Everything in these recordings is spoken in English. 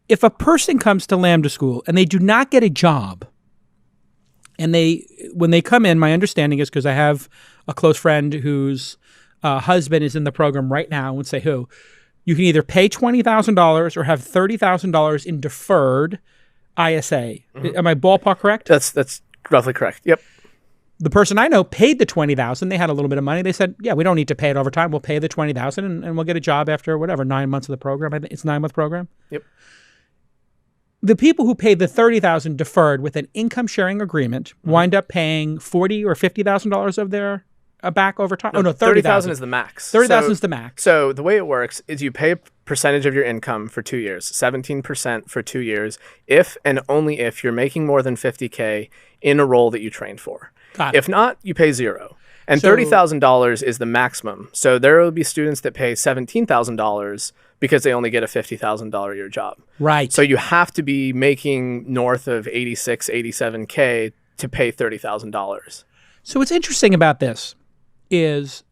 if a person comes to Lambda School and they do not get a job, and when they come in, my understanding is, because I have a close friend whose husband is in the program right now, I won't say who, you can either pay $20,000 or have $30,000 in deferred ISA. Mm-hmm. Am I ballpark correct? That's roughly correct. Yep. The person I know paid the $20,000. They had a little bit of money. They said, yeah, we don't need to pay it over time. We'll pay the $20,000 and we'll get a job after 9 months of the program. I think it's a 9-month program. Yep. The people who paid the $30,000 deferred with an income sharing agreement wind up paying $40,000 or $50,000 of their back over time. No, $30,000 is the max. $30,000 is the max. So the way it works is you pay a percentage of your income for 2 years, 17% for 2 years, if and only if you're making more than $50K in a role that you trained for. Got it. If not, you pay zero. And $30,000 is the maximum. So there will be students that pay $17,000 because they only get a $50,000 a year job. Right. So you have to be making north of 86, 87K to pay $30,000. So what's interesting about this is,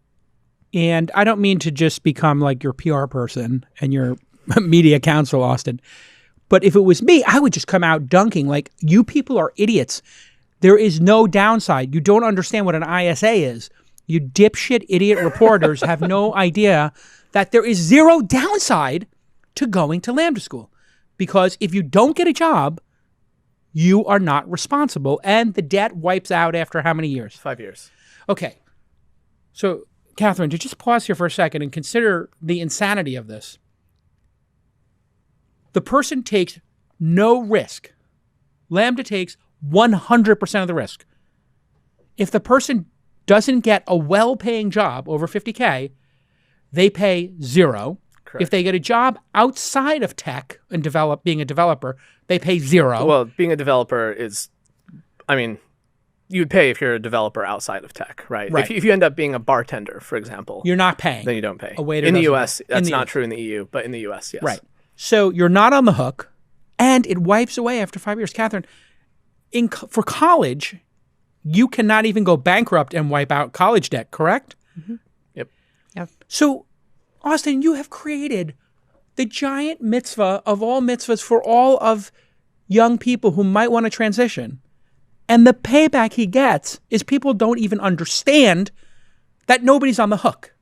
and I don't mean to just become like your PR person and your media counsel, Austen, but if it was me, I would just come out dunking like, you people are idiots. There is no downside. You don't understand what an ISA is. You dipshit idiot reporters have no idea that there is zero downside to going to Lambda School. Because if you don't get a job, you are not responsible. And the debt wipes out after how many years? 5 years. Okay. So, Catherine, to just pause here for a second and consider the insanity of this. The person takes no risk. Lambda takes 100% of the risk. If the person doesn't get a well-paying job over $50K, they pay zero. Correct. If they get a job outside of tech and being a developer, they pay zero. Well, being a developer is, you would pay if you're a developer outside of tech, right? Right. If you end up being a bartender, for example, you're not paying. Then you don't pay. A waiter in the U.S., pay. that's not true in the EU, but in the U.S., yes. Right. So you're not on the hook, and it wipes away after 5 years. Catherine, for college, you cannot even go bankrupt and wipe out college debt, correct? Mm-hmm. Yep. So, Austen, you have created the giant mitzvah of all mitzvahs for all of young people who might want to transition. And the payback he gets is people don't even understand that nobody's on the hook.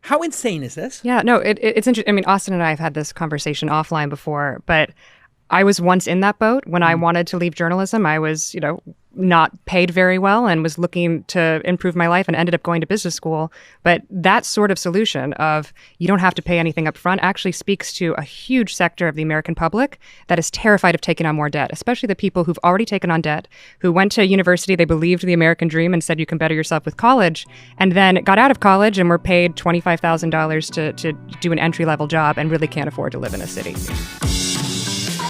How insane is this? Yeah, no, it's interesting. I mean, Austen and I have had this conversation offline before, but I was once in that boat when I wanted to leave journalism. I was, not paid very well and was looking to improve my life and ended up going to business school. But that sort of solution of you don't have to pay anything up front actually speaks to a huge sector of the American public that is terrified of taking on more debt, especially the people who've already taken on debt, who went to university, they believed the American dream and said you can better yourself with college, and then got out of college and were paid $25,000 to do an entry-level job and really can't afford to live in a city.